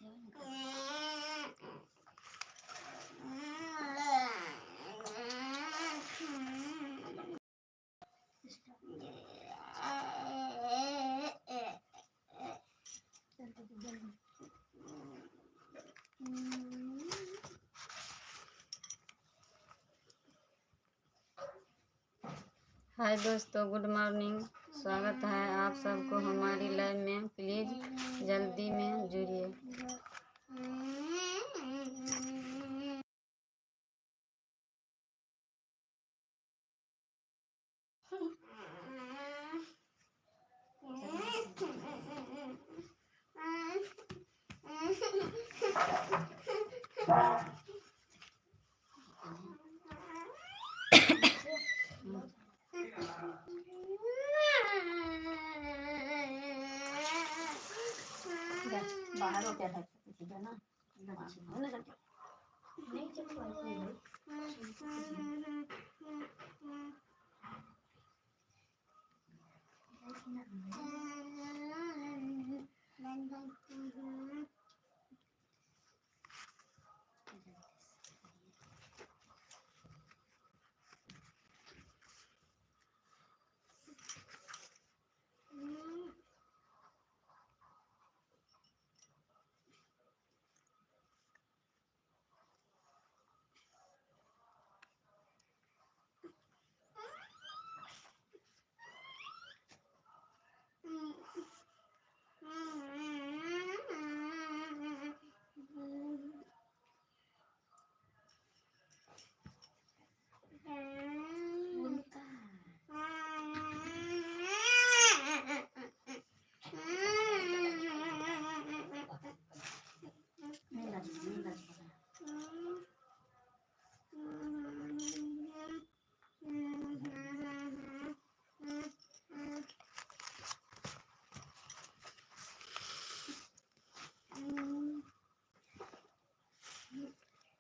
हाय दोस्तों, good morning. स्वागत है आप सबको हमारी लाइव में। प्लीज़ जल्दी में जुड़िए। बाहर हो क्या था ठीक है ना नहीं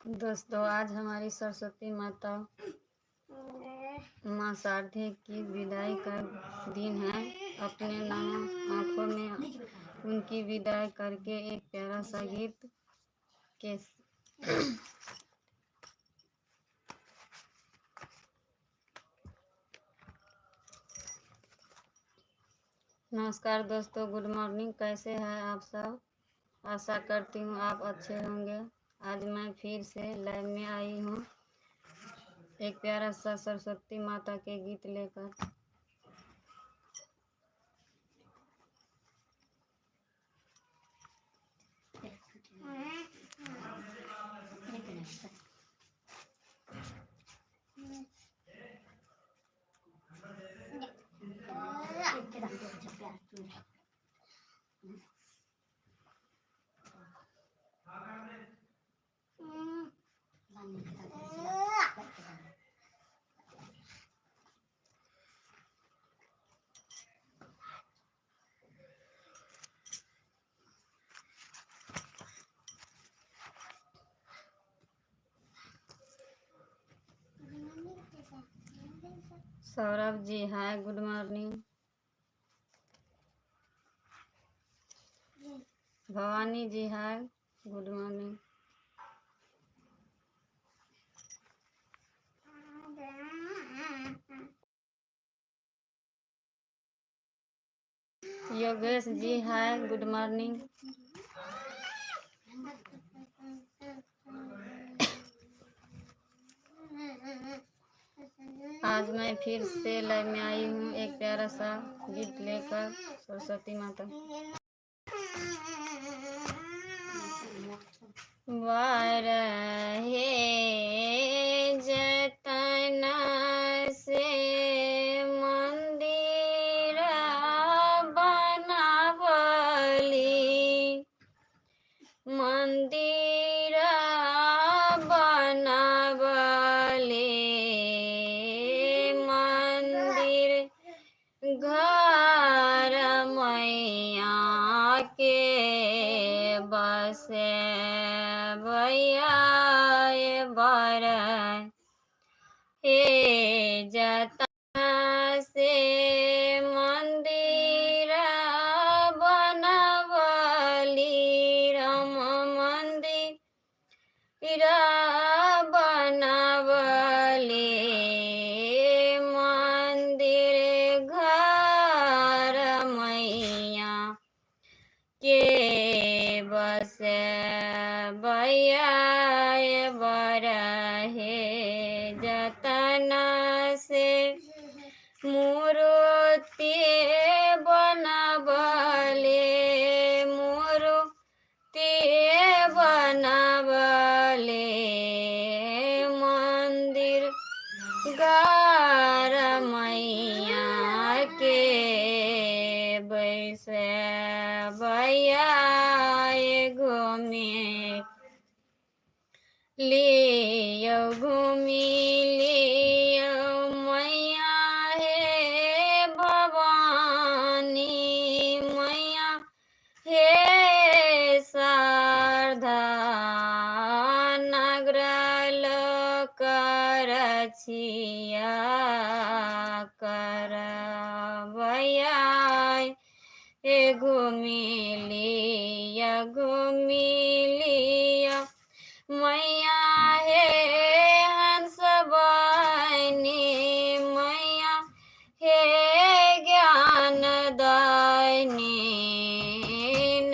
दोस्तों, आज हमारी सरस्वती माता माँ शारदे की विदाई का दिन है। अपने नम आँखों में उनकी विदाई करके एक प्यारा सा गीत के नमस्कार दोस्तों, गुड मॉर्निंग। कैसे हैं आप सब? आशा करती हूँ आप अच्छे होंगे। आज मैं फिर से लाइव में आई हूँ एक प्यारा सा सरस्वती माता के गीत लेकर। सौरभ जी हाय, गुड मॉर्निंग। भवानी जी हाय, गुड मॉर्निंग। योगेश जी हाय, गुड मॉर्निंग। आज मैं फिर से लाइव में आई हूँ एक प्यारा सा गीत लेकर सरस्वती माता। वारहे जतन से मंदिर बनावली, मंदिर बनावली, मंदिर घर मैया के बसे भैया बर हे जतन से मंदिर बनवली, रमैया से भैया घूमे लियो घूमी लियो मैया हे भवानी मैया हे शारदा नगरल करछिया कर भैया हे घूमी लिया मैया हे हंस बनी मैया हे ज्ञान दायनी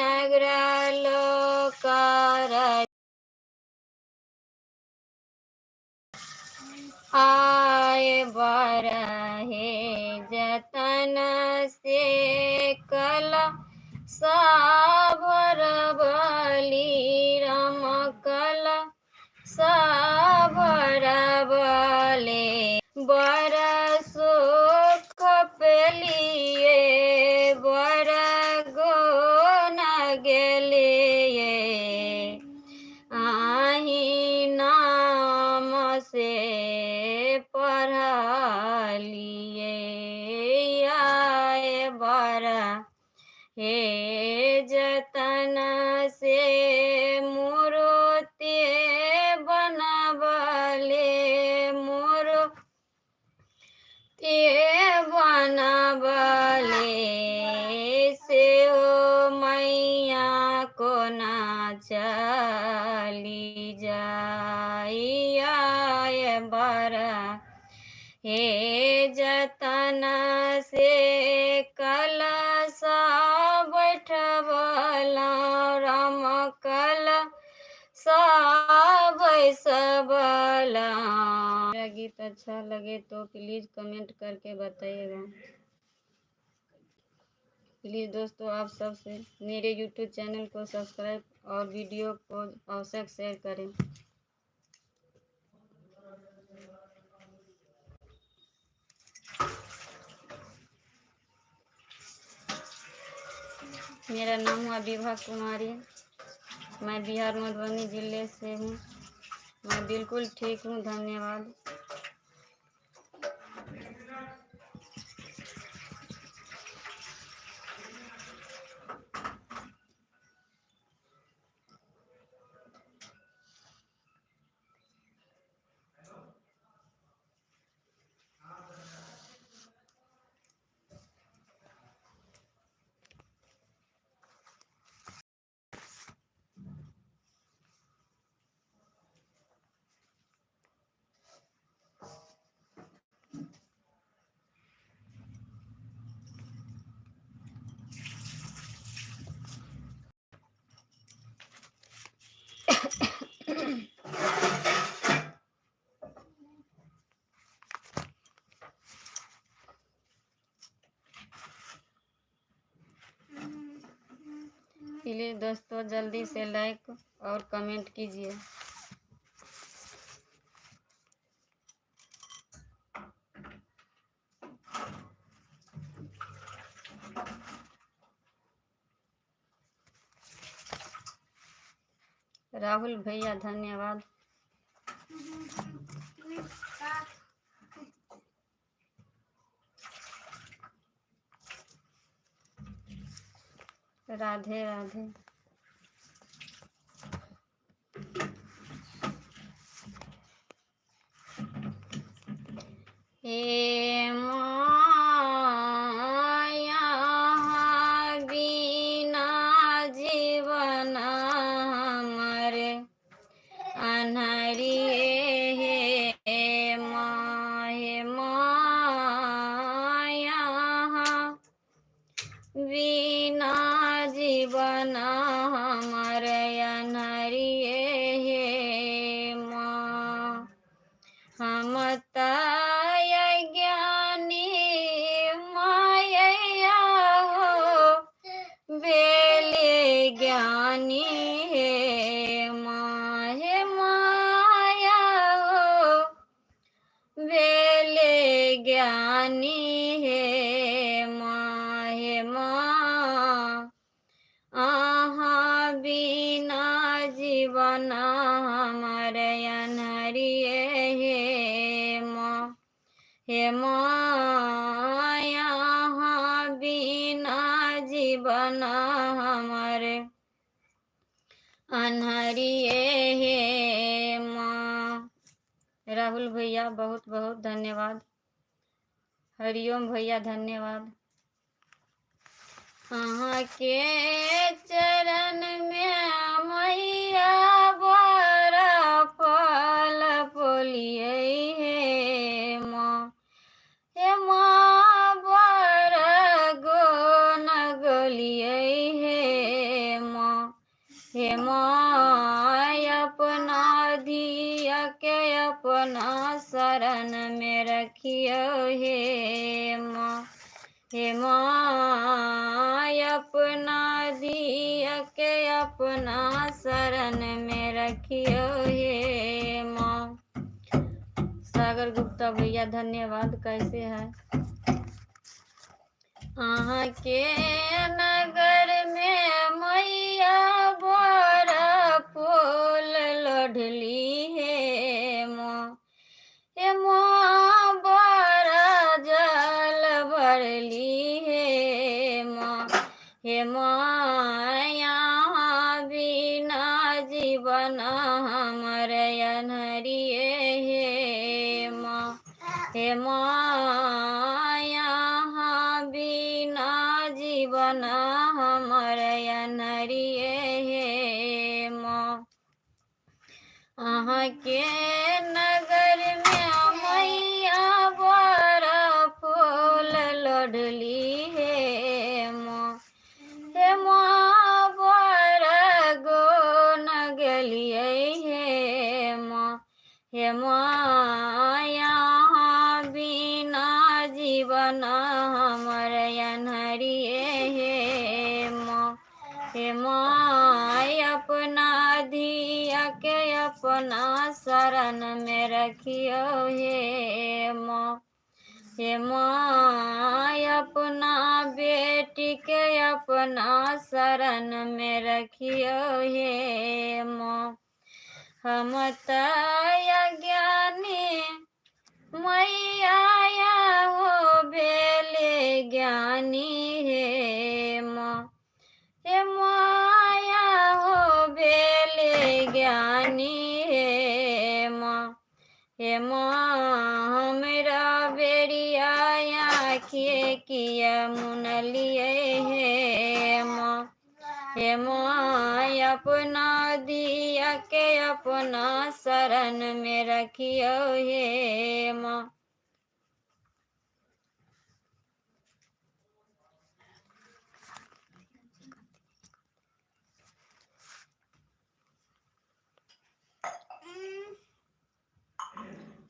नगर लोकर आय बरहे जतन से कला साभर बली राम कला साभर बले बर सुख पेलिए बर गो न गेलिए आही नाम से पढ़लिए आए बरा हे जतन से मूर्ति बनबले मूर्ति बनबले से हो मैया को ना चली जाइए बरा हे जतन से कलसा बैठबला राम कलसा बैसबला। मेरा गीत अच्छा लगे तो प्लीज़ कमेंट करके बताइएगा। प्लीज़ दोस्तों आप सबसे मेरे YouTube चैनल को सब्सक्राइब और वीडियो को अवश्य शेयर करें। मेरा नाम हुआ विभा कुमारी, मैं बिहार मधुबनी जिले से हूँ। मैं बिल्कुल ठीक हूँ, धन्यवाद। प्लीज़ दोस्तों जल्दी से लाइक और कमेंट कीजिए। राहुल भैया धन्यवाद। राधे राधे। हे माया बिना जीवन हमारे अन्हरिए हे माया बिना जीवन हमारे अन्हरिए हे माँ हम ताय ज्ञानी माया हो बेले ज्ञानी हे माया हो बेले ज्ञानी हे माया जीवन हमारे अन्हरिए हे माँ। राहुल भैया बहुत बहुत धन्यवाद। हरिओम भैया धन्यवाद। अहाँ के चरण में मैया बड़ा फल पोलिए हे माँ। हे माँ बड़ा गुण गलिए हे माँ। हे माँ अपना धिया के अपना शरण में रखियो हे माँ। हे माँ अपना धिया के अपना शरण में रखियो हे माँ। सागर गुप्ता भैया धन्यवाद। कैसे है? अहाँ के नगर में मैया बड़ा फूल लोढ़ली हे माँ। हे माँ बड़ा जल भरली हे माँ। हे माँ यहाँ बिना जीवन हमर अन्हरिए हे माँ। हे माँ यहाँ बिना जीवन हमर अन्हरिए हे माँ। अहाँ के नगर में मैया बड़ा फूल लोढ़ली हे माँ। हे माँ बड़ा गुण गलिए हे माँ। हे माँ यहाँ बिना जीवन हमर अन्हरिए हे माँ। हे माँ अपना धिया के अपना शरण में रखियो हे माँ। हे माँ अपना बेटी के अपना शरण में रखियो हे माँ। हम अज्ञानी मैया हो बेले ज्ञानी हे माँ। हे माया हो बेले ज्ञानी हे माँ। हे माँ हमरा बेरिया आँखिए किया मुनलिए हे माँ। हे माँ अपना दिया के अपना शरण में रखियो हे माँ।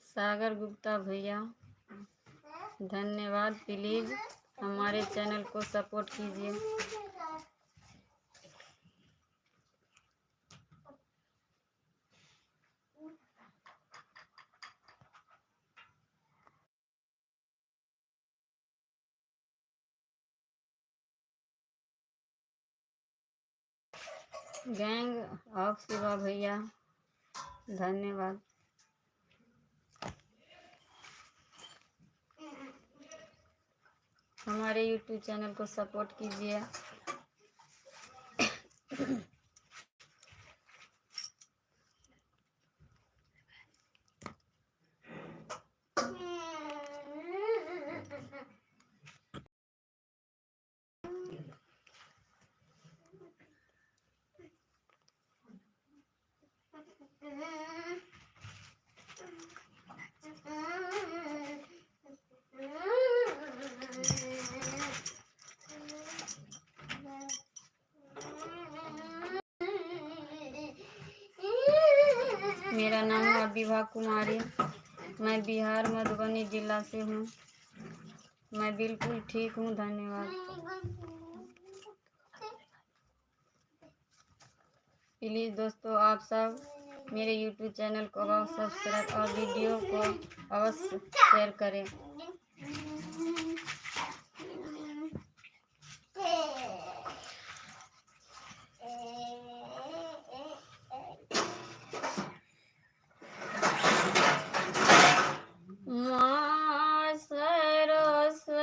सागर गुप्ता भैया धन्यवाद। प्लीज़ हमारे चैनल को सपोर्ट कीजिए। गैंग ऑफ शिवा भैया धन्यवाद। हमारे YouTube चैनल को सपोर्ट कीजिए। मेरा नाम है विभा कुमारी। मैं बिहार मधुबनी जिला से हूँ। मैं बिल्कुल ठीक हूँ। धन्यवाद। प्लीज़ दोस्तों आप सब मेरे YouTube चैनल को अवश्य सब्सक्राइब और वीडियो को अवश्य शेयर करें। माँ सरस्वती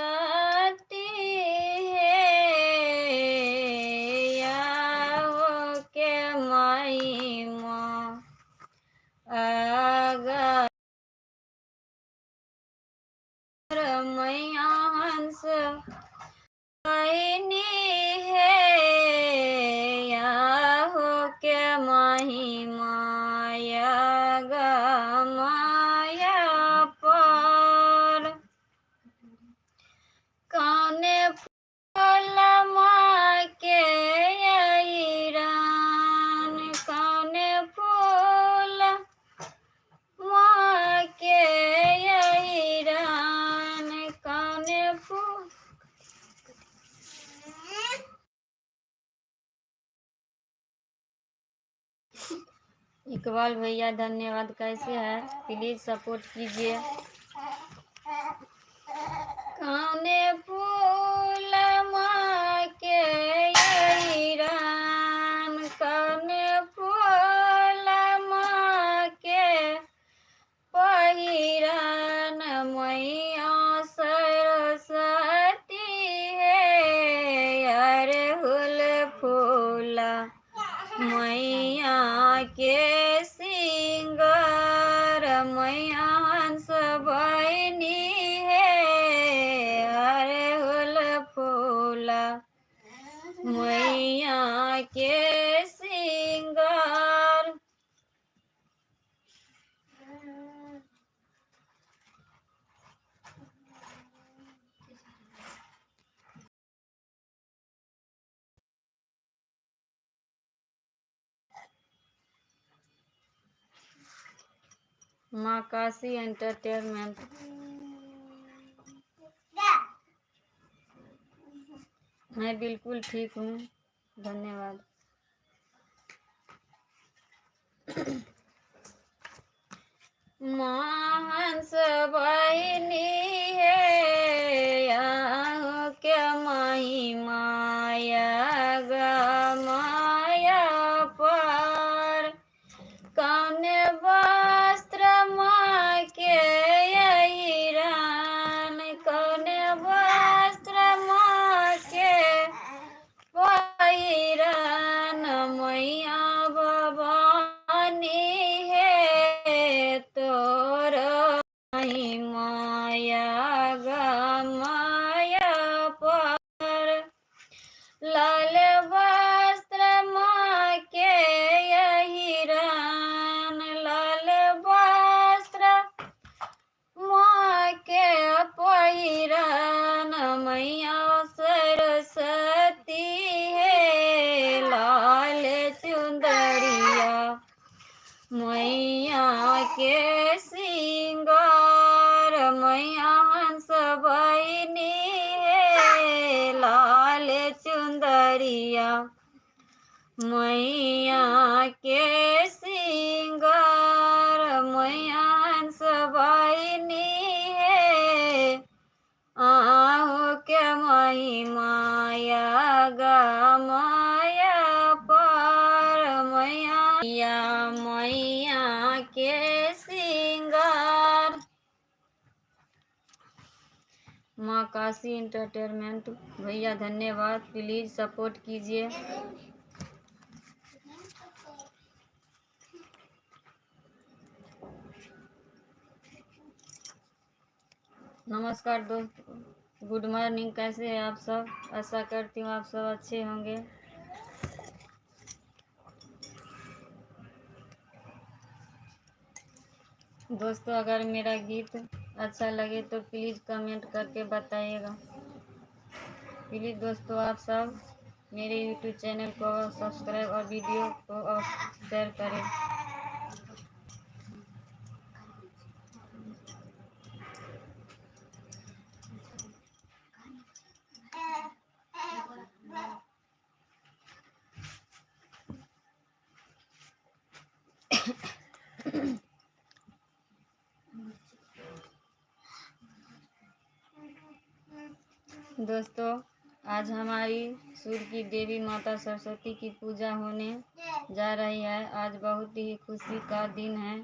हे इकबाल भैया धन्यवाद। कैसे है प्लीज सपोर्ट कीजिए। कौने फूल माँ के अहिरान, कौने फूल माँ के पहिरान, मैया सरस्वती है अरहुल फूला, मैया के सिंगार, मैया हंस बहिनी है अरहुल फूला, मैया के सिंगार। माँ काशी एंटरटेनमेंट। मैं बिल्कुल ठीक हूँ, धन्यवाद। माँ हंस बहिनी है यहाँ के माही माया माया पर, कौन वस्त्र माँ के अहिरान, कौन वस्त्र माँ के पहिरान, मैया भवानी है तोर माही माया माया पर, लाल वस्त्र माँ के अहिरान, लाल वस्त्र माँ के पहिरान, मैया सरस्वती है लाल चुंदरिया, मैया के सिंगार, मैया हंस बहिनी है लाल चुंदरिया, मैया के सिंगार, मैया हंस बहिनी है आहू के माही माया माया पर, मैया मैया के सिंगार। माँ काशी एंटरटेनमेंट भैया धन्यवाद। प्लीज सपोर्ट कीजिए। नमस्कार दोस्त, गुड मॉर्निंग। कैसे हैं आप सब? आशा करती हूँ आप सब अच्छे होंगे। दोस्तों अगर मेरा गीत अच्छा लगे तो प्लीज़ कमेंट करके बताइएगा। प्लीज़ दोस्तों आप सब मेरे यूट्यूब चैनल को सब्सक्राइब और वीडियो को शेयर करें। दोस्तों आज हमारी सूर्य की देवी माता सरस्वती की पूजा होने जा रही है। आज बहुत ही खुशी का दिन है।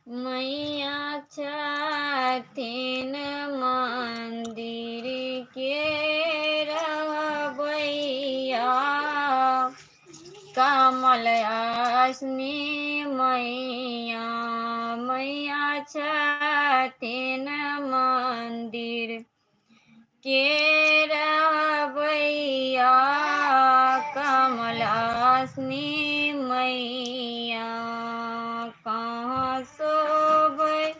मैया छथिन मंदिर के रहबैया, कमल आसनी मैया, मैया छथिन मंदिर के रहबैया, कमल आसनी मैया, कहाँ सोबै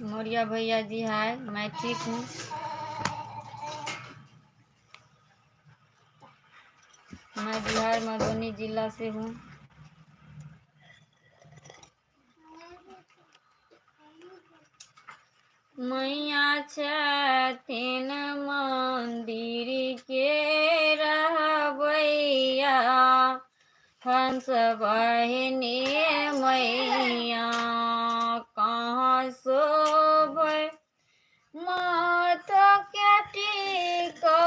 मौर्या भैया जी हाय, मैं ठीक हूँ। मैं बिहार मधुबनी जिला से हूँ। मैया छथिन मंदिर के रहबैया, हंस बहिनी मैया कहाँ शोभै माथ के टीका,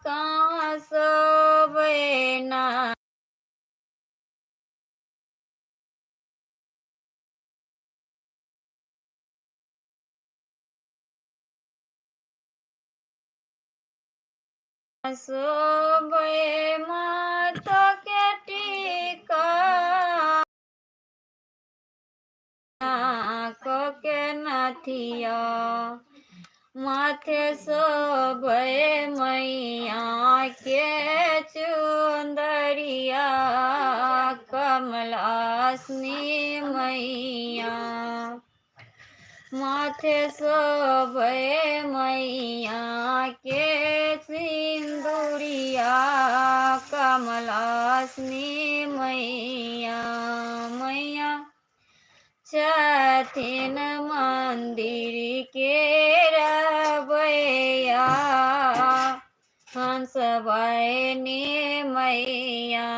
कहाँ शोभै ना शोभै माथ के टीका, आँख के नथिया माथे शोभै मैया के चुंदरिया, कमलासनी मैया माथे शोभै मैया के सिंदूरिया, कमलासनी मैया मैया छथिन मंदिर के रहबैया, हंस बहिनी मैया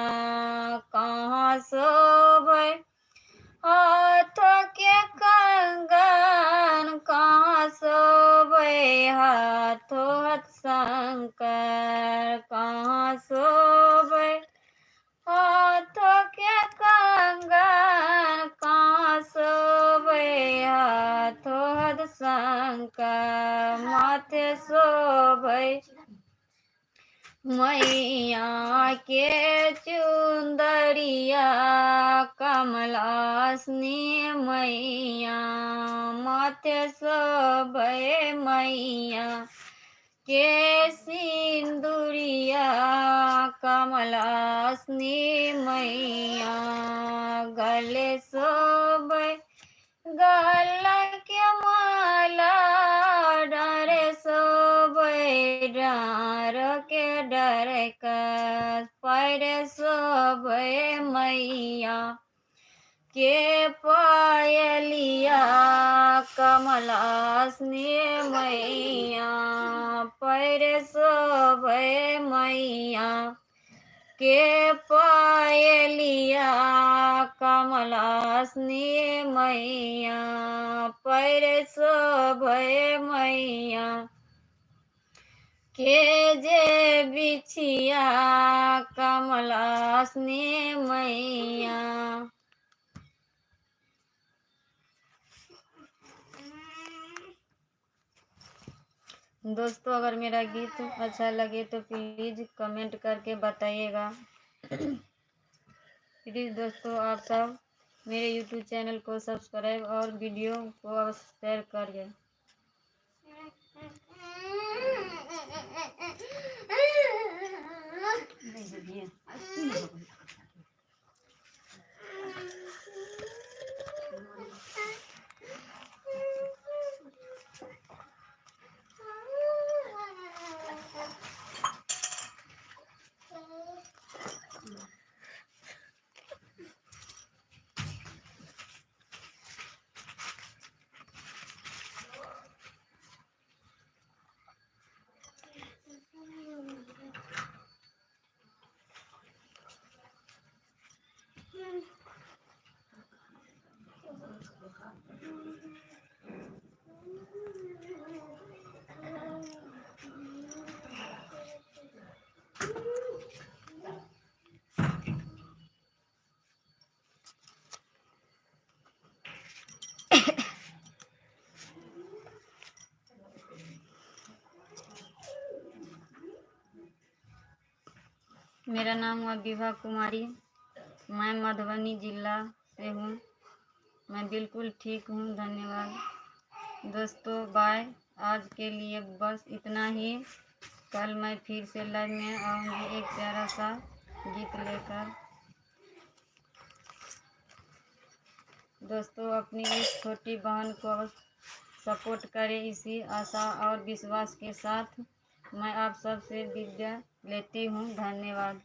कहाँ शोभै हाथ के कंगन, कहाँ शोभै हाथों शंकर, कहाँ शोभै हाथ के कंगन, कहाँ शोभै हाथों शंकर, माथे शोभै मैया के चुंदरिया, कमलासनी मैया माथे शोभै मैया के सिंदूरिया, कमलासनी मैया गले शोभै गला के माला, डारे शोभै डार के डरकस, पैर शोभै मैया के पायलिया, कमलासनी मैया पैर शोभै मैया के पायलिया, कमलासनी मैया पैर शोभै मैया के जे बिछिया, कमलासनी मैया। दोस्तों अगर मेरा गीत अच्छा लगे तो प्लीज़ कमेंट करके बताइएगा। प्लीज़ दोस्तों आप सब मेरे YouTube चैनल को सब्सक्राइब और वीडियो को शेयर करिए। मेरा नाम है विभा कुमारी, मैं मधुबनी जिला से हूँ। मैं बिल्कुल ठीक हूँ, धन्यवाद दोस्तों, बाय। आज के लिए बस इतना ही। कल मैं फिर से लाइव में आऊँगी एक प्यारा सा गीत लेकर। दोस्तों अपनी इस छोटी बहन को सपोर्ट करें, इसी आशा और विश्वास के साथ मैं आप सब से विद्या लेती हूँ। धन्यवाद।